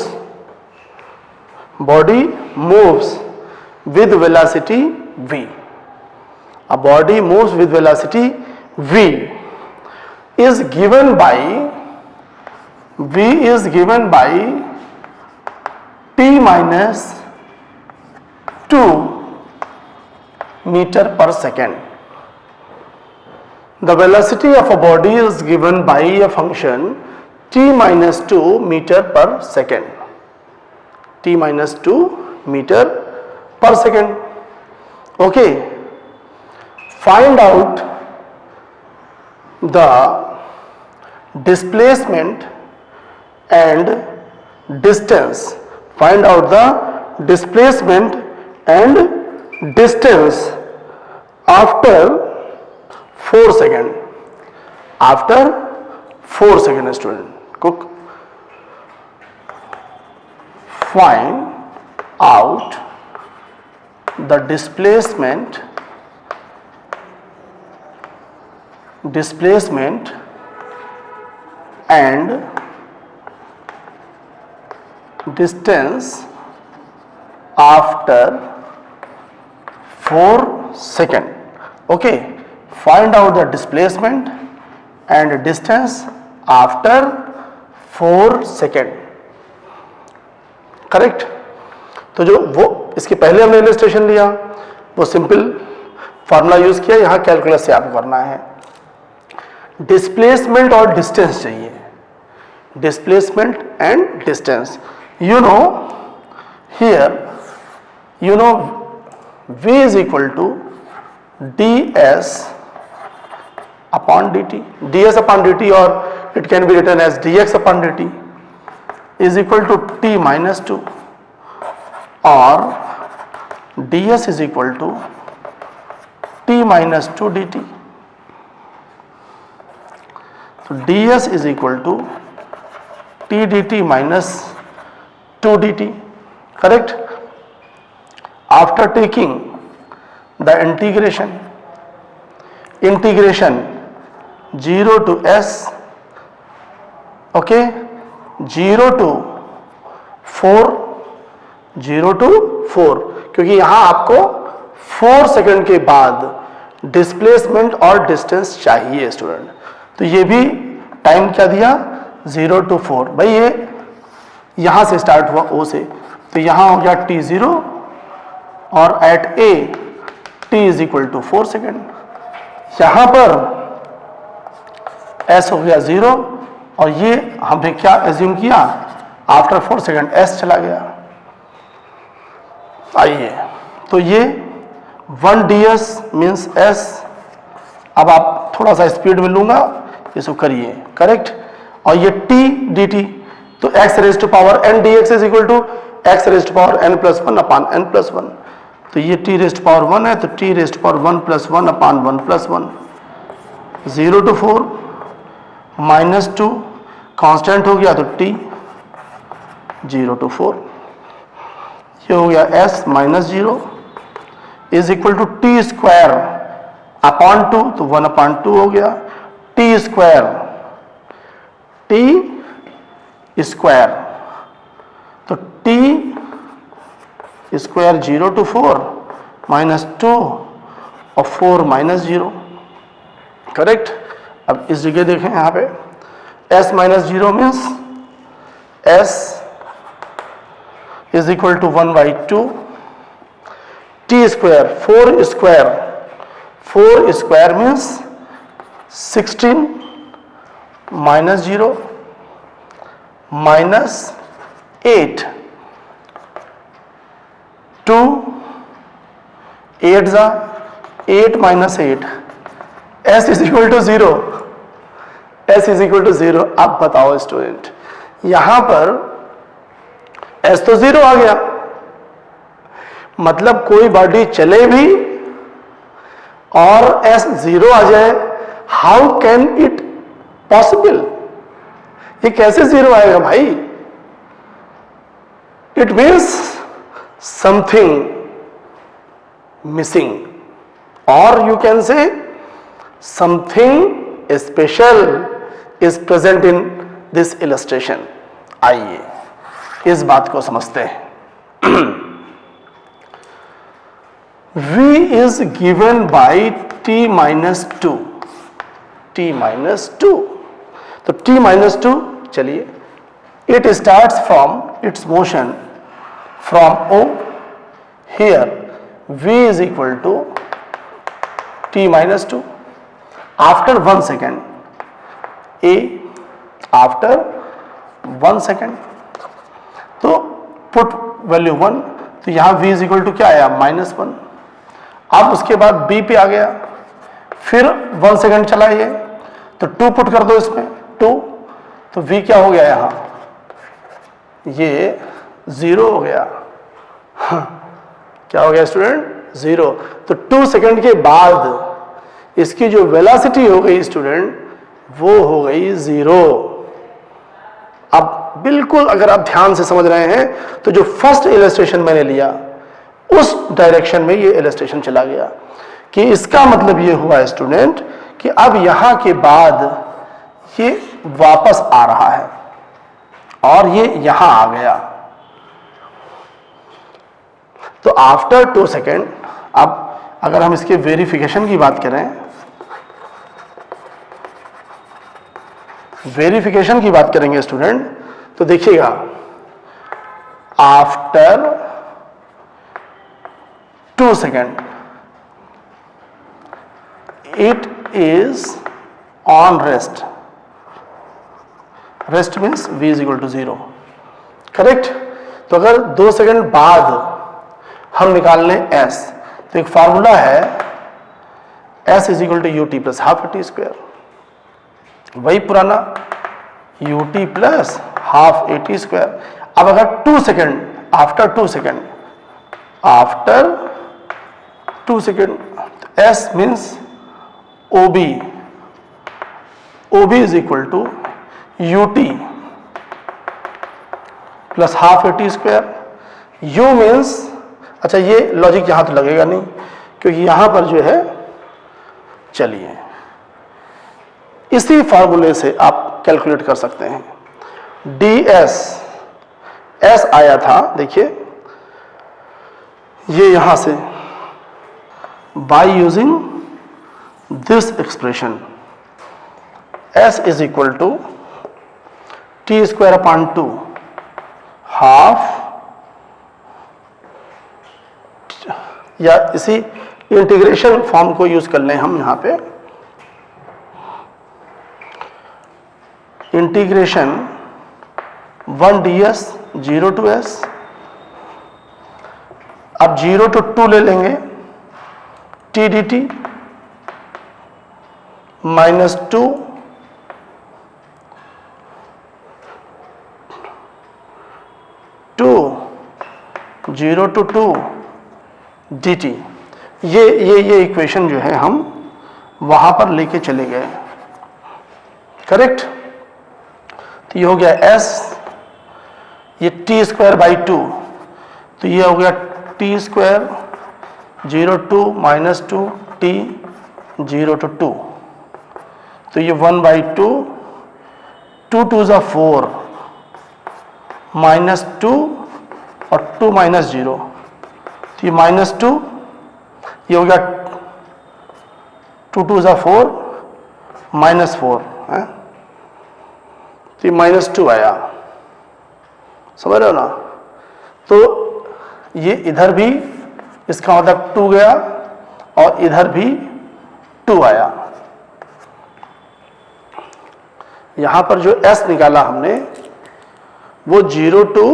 [SPEAKER 1] with velocity v, a body moves with velocity v is given by t minus 2 meter per second. The velocity of a body is given by a function t minus 2 meter per second, t minus 2 meter per second. Okay, find out the displacement and distance, find out the displacement and distance after 4 seconds, after 4 seconds student. Cook, find out the displacement and distance after 4 seconds. Okay, find out the displacement and distance after 4 second. Correct. तो जो वो इसके पहले हमने इलस्ट्रेशन लिया, वो सिंपल फॉर्मूला यूज किया, यहां कैलकुलस से आपको करना है। डिस्प्लेसमेंट और डिस्टेंस चाहिए, displacement and distance. You know here, you know v is equal to ds upon dt, ds upon dt, or it can be written as dx upon dt is equal to t minus 2, or ds is equal to t minus 2 dt. So ds is equal to t dt minus 2 dt. Correct? After taking the integration 0 to s, okay, 0 to 4, क्योंकि यहां आपको 4 सेकंड के बाद डिस्प्लेसमेंट और डिस्टेंस चाहिए स्टूडेंट। तो ये भी टाइम क्या दिया, 0 to 4। भाई ये यहां से स्टार्ट हुआ O से, तो यहां हो गया t0 और at A t is equal to 4 second. यहां पर s हो गया 0 और ये हमने क्या एज्यूम किया, आफ्टर 4 सेकेंड s चला गया। आइए, तो ये 1 ds मीन्स s। अब आप थोड़ा सा स्पीड में लूंगा, इसको करिए। करेक्ट? और ये t dt, तो x raise to power n dx is equal to x raise to power n plus 1 upon n plus 1। तो ये t रेज टू पावर 1 है, तो t raise to power 1 plus 1 upon 1 plus 1। 0 to 4 minus 2 constant हो गया, तो t 0 to 4। ये हो गया s minus 0 is equal to t square upon 2, तो 1 अपॉन 2 हो गया। टी स्क्वायर, तो टी स्क्वायर 0 to 4 माइनस 2 और 4 माइनस 0। करेक्ट? अब इस जगह देखें, यहां पे s minus 0 means s is equal to 1/2 t square, 4 square, 4 square means 16 minus 0 minus 8, 2 8 जा 8 minus 8, s is equal to 0, s is equal to 0। अब बताओ स्टूडेंट, यहां पर s तो 0 आ गया, मतलब कोई बॉडी चले भी और s 0 आ जाए, हाउ कैन इट पॉसिबल? ये कैसे 0 आएगा भाई? इट मीन्स समथिंग मिसिंग, और you can say something special is present in this illustration. आइए इस बात को समझते हैं। v is given by t minus 2, t minus 2, तो t minus 2, चलिए, it starts from its motion from O, here v is equal to t minus 2 after 1 second, a after 1 second, तो पुट वैल्यू 1, तो यहां v इज इक्वल टू क्या आया? -1। अब उसके बाद b पे आ गया, फिर 1 सेकंड चला ये, तो 2 पुट कर दो इसमें, 2, तो v क्या हो गया? यहां ये 0 हो गया। क्या हो गया स्टूडेंट? 0। तो 2 सेकंड के बाद इसकी जो वेलोसिटी हो गई स्टूडेंट, वो हो गई 0। अब बिल्कुल अगर आप ध्यान से समझ रहे हैं तो जो फर्स्ट इलस्ट्रेशन मैंने लिया उस डायरेक्शन में ये इलस्ट्रेशन चला गया, कि इसका मतलब ये हुआ स्टूडेंट कि अब यहां के बाद ये वापस आ रहा है और ये यहां आ गया। तो आफ्टर 2 सेकेंड, अब अगर हम इसके वेरिफिकेशन की बात करें, वेरिफिकेशन की बात करेंगे स्टूडेंट, तो देखिएगा after 2 second it is on rest, rest means v is equal to 0, correct. तो अगर 2 सेकेंड बाद हम निकाल लें s, तो एक फार्मूला है s is equal to u t plus half t square, वही पुराना ut plus half a t square. अब अगर 2 second, after 2 second, after 2 second, तो s means ob, ob is equal to ut plus half a t square. u means, अच्छा ये लॉजिक यहां तो लगेगा नहीं क्योंकि यहां पर जो है, चलिए इसी फार्मूले से आप कैलकुलेट कर सकते हैं। ds, s आया था, देखिए ये यहां से by using this expression s is equal to t square upon 2 half, या इसी इंटीग्रेशन फॉर्म को यूज कर लें हम यहां पे, इंटीग्रेशन 1 ds 0 टू s, अब 0 टू 2 ले लेंगे, t dt -2 0 टू 2 dt, ये इक्वेशन जो है हम वहां पर लेके चले गए, करेक्ट। तो ये हो गया s, ये टी स्क्वायर बाई 2, तो ये हो गया t square 0 to -2 t 0 to 2, तो ये 1/2, 2 2 ज़ा 4, -2 और 2 -0, तो ये -2, ये हो गया 2 2 ज़ा 4, -4 है, तो ये -2 आया, समझ रहे हो ना। तो ये इधर भी इसका मतलब 2 गया और इधर भी 2 आया। यहां पर जो s निकाला हमने वो 0 to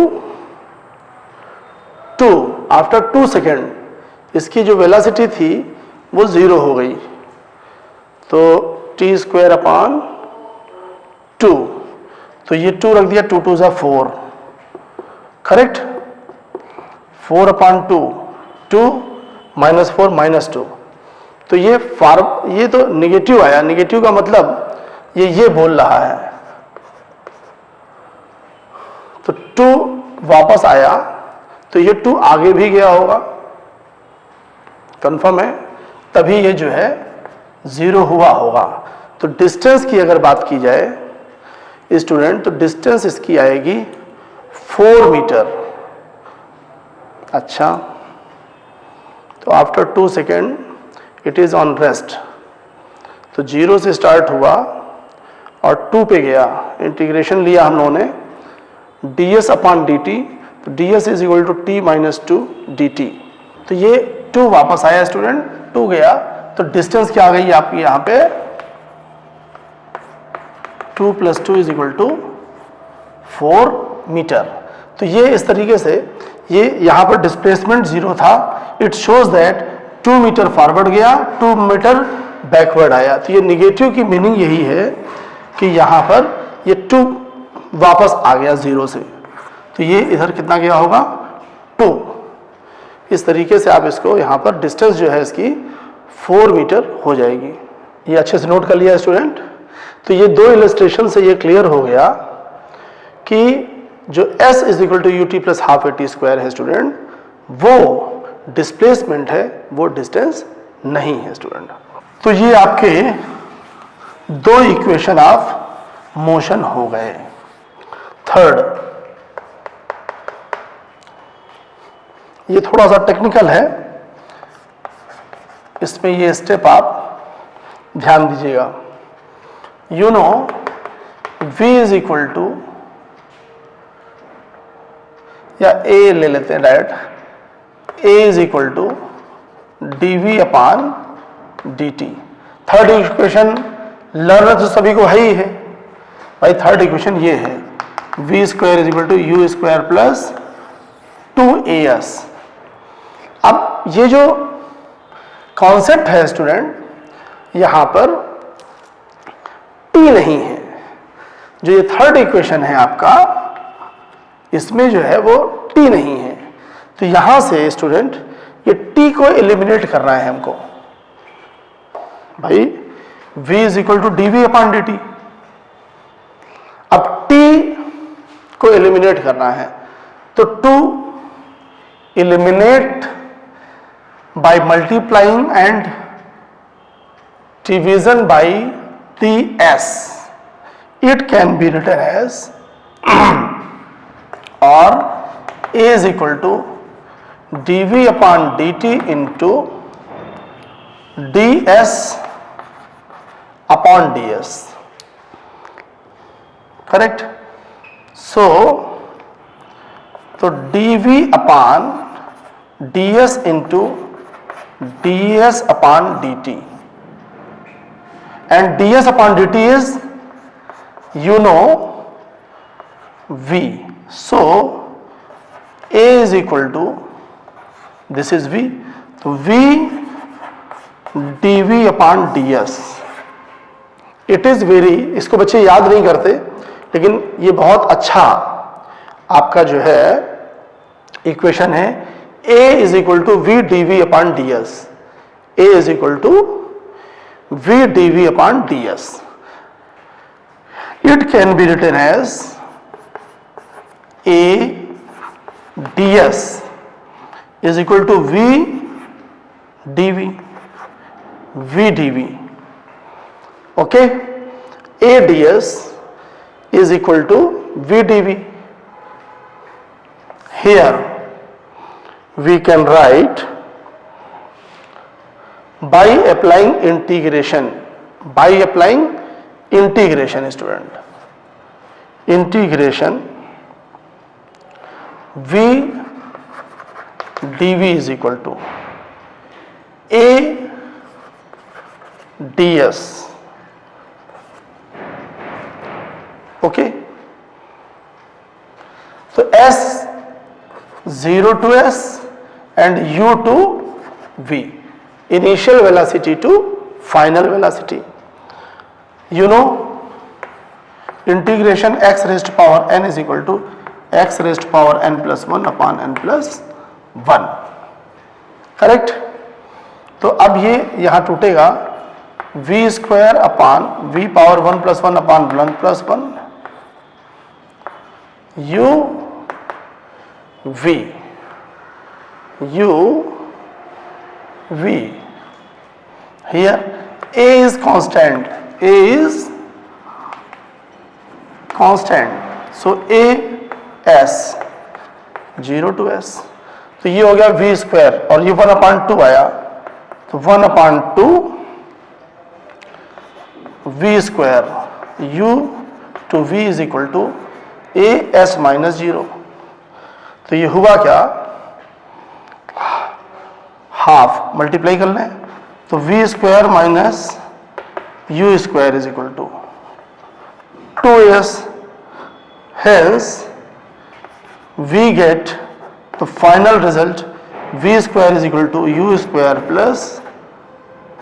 [SPEAKER 1] 2 आफ्टर 2 सेकेंड इसकी जो वेलोसिटी थी वो 0 हो गई, तो t² अपॉन 2, तो ये 2 रख दिया, 2 2 4, करेक्ट। 4 अपॉन 2, 2 माइनस 4 माइनस 2, तो ये तो निगेटिव आया। निगेटिव का मतलब ये बोल रहा है, तो 2 वापस आया, तो ये 2 आगे भी गया होगा, कंफर्म है, तभी ये जो है 0 हुआ होगा। तो डिस्टेंस की अगर बात की जाए स्टूडेंट, तो डिस्टेंस इसकी आएगी 4 मीटर। अच्छा, तो after 2 second it is on rest, तो 0 से स्टार्ट हुआ और 2 पे गया, इंटीग्रेशन लिया हम लोगों ने ds अपॉन dt, तो ds is equal to t minus 2 dt। तो ये 2 वापस आया स्टूडेंट, 2 गया, तो डिस्टेंस क्या आ गई आपकी यहां पे 2 + 2 इज इक्वल टू 4 मीटर। तो ये इस तरीके से, ये यहां पर डिस्प्लेसमेंट 0 था, it shows that 2 metre forward गया, 2 मीटर बैकवर्ड आया। तो ये निगेटिव की मीनिंग यही है कि यहां पर ये 2 वापस आ गया 0 से, तो ये इधर कितना गया होगा 2। इस तरीके से आप इसको यहां पर डिस्टेंस जो है इसकी 4 मीटर हो जाएगी। ये अच्छे से नोट कर लिया स्टूडेंट। तो ये 2 इलस्ट्रेशन से ये क्लियर हो गया कि जो s is equal to ut plus half at² है स्टूडेंट, वो डिस्प्लेसमेंट है, वो डिस्टेंस नहीं है स्टूडेंट। तो ये आपके 2 इक्वेशन ऑफ मोशन हो गए। थर्ड, ये थोड़ा सा टेक्निकल है, इसमें ये स्टेप आप ध्यान दीजिएगा। You know v is equal to, या a ले लेते हैं direct, a is equal to dv upon dt। Third equation learner तो सभी को है ही है भाई, थर्ड इक्वेशन ये है v² is equal to u² plus 2as। अब ये जो कॉन्सेप्ट है स्टूडेंट, यहां पर t नहीं है, जो ये थर्ड इक्वेशन है आपका, इसमें जो है वो t नहीं है। तो यहां से स्टूडेंट ये t को एलिमिनेट करना है हमको भाई, v is equal to dv upon dt। अब t को एलिमिनेट करना है, तो to eliminate by multiplying and division by ds, it can be written as or a is equal to dv upon dt into ds upon ds, correct? So dv upon ds into ds upon dt, and ds upon dt is, you know, v. So a is equal to, this is v, तो v dv upon ds। It is very, इसको बच्चे याद नहीं करते, लेकिन ये बहुत अच्छा आपका जो है इक्वेशन है। a is equal to v dv upon ds, a is equal to v dv upon ds। It can be written as a ds is equal to v dv, v dv, okay? A ds is equal to v dv. Here we can write by applying integration, by applying integration student, integration v dv is equal to A ds, okay. तो s 0 to s and u to v, initial velocity to final velocity. You know, integration x raised to power n is equal to x raised to power n plus 1 upon n plus 1, correct. तो अब ये यहां टूटेगा v square upon v power 1 plus 1 upon 1 plus 1 u v here a is constant, so a s 0 to s, तो ये हो गया v स्क्वायर और ये 1 अपान 2 आया, तो 1 upon 2 v square u to v is equal to a s minus 0। तो ये हुआ क्या, हाफ मल्टीप्लाई कर लें तो v square minus u square is equal to 2s, hence we get the final result v square is equal to u square plus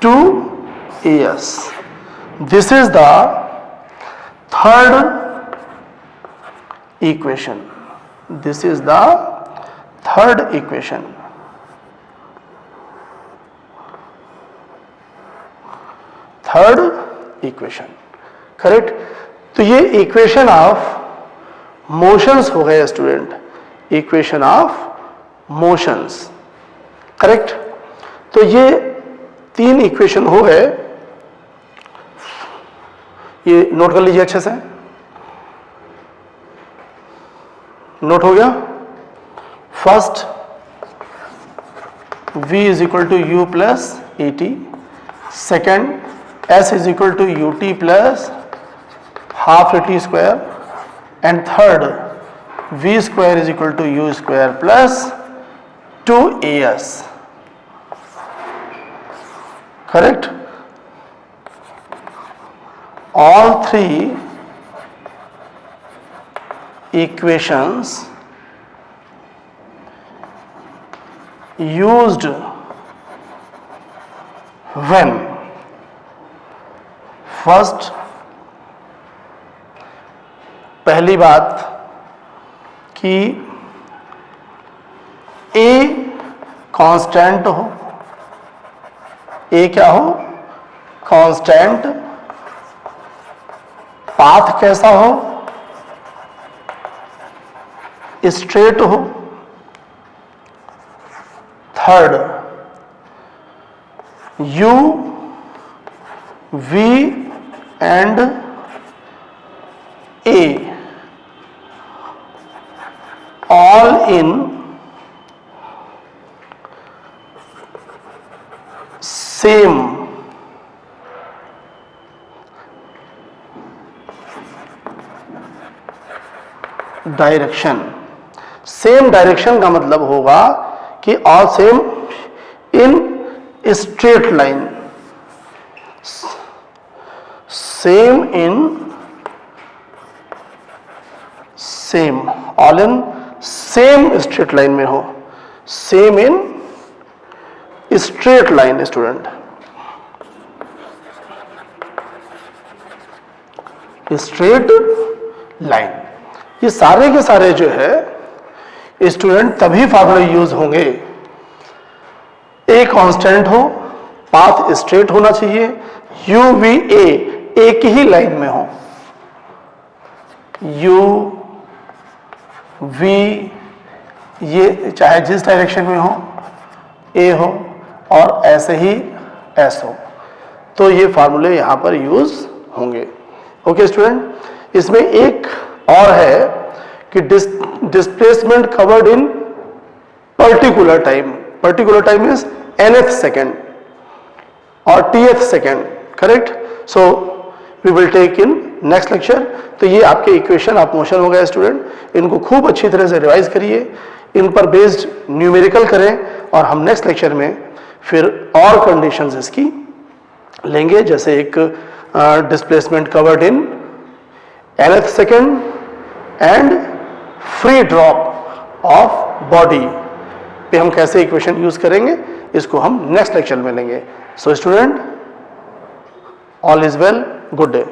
[SPEAKER 1] 2as. This is the third equation. This is the third equation. Third equation, correct. तो ये इक्वेशन ऑफ मोशंस हो गए student, equation of motions, correct. तो ये 3 इक्वेशन हो गए, ये नोट कर लीजिए अच्छे से, नोट हो गया। First v is equal to u plus a t, second s is equal to ut plus half at square, and third v square is equal to u square plus 2as, correct। all 3 equations used when first, पहली बात कि a कांस्टेंट हो, a क्या हो, कांस्टेंट, पाथ कैसा हो, स्ट्रेट हो। Third, u v and a all in same direction. Same direction का मतलब होगा कि all same in straight line, same in same, all in same straight line में हो, same in straight line student, straight line. ये सारे के सारे जो है स्टूडेंट तभी फार्मूले यूज होंगे, ए कांस्टेंट हो, पाथ स्ट्रेट होना चाहिए, यू वी ए एक ही लाइन में हो, यू वी ये चाहे जिस डायरेक्शन में हो, ए हो और ऐसे ही एस हो, तो ये फार्मूले यहां पर यूज होंगे। ओके स्टूडेंट, इसमें एक और है कि displacement covered in particular time, particular time means nth second और tth second, correct. So we will take in next lecture. तो ये आपके इक्वेशन ऑफ मोशन हो गए स्टूडेंट, इनको खूब अच्छी तरह से रिवाइज करिए, इन पर बेस्ड न्यूमेरिकल करें और हम नेक्स्ट लेक्चर में फिर और कंडीशंस इसकी लेंगे, जैसे एक displacement covered in nth second and free drop of body पे हम कैसे इक्वेशन यूज करेंगे, इसको हम नेक्स्ट लेक्चर में लेंगे. So student, all is well, good day.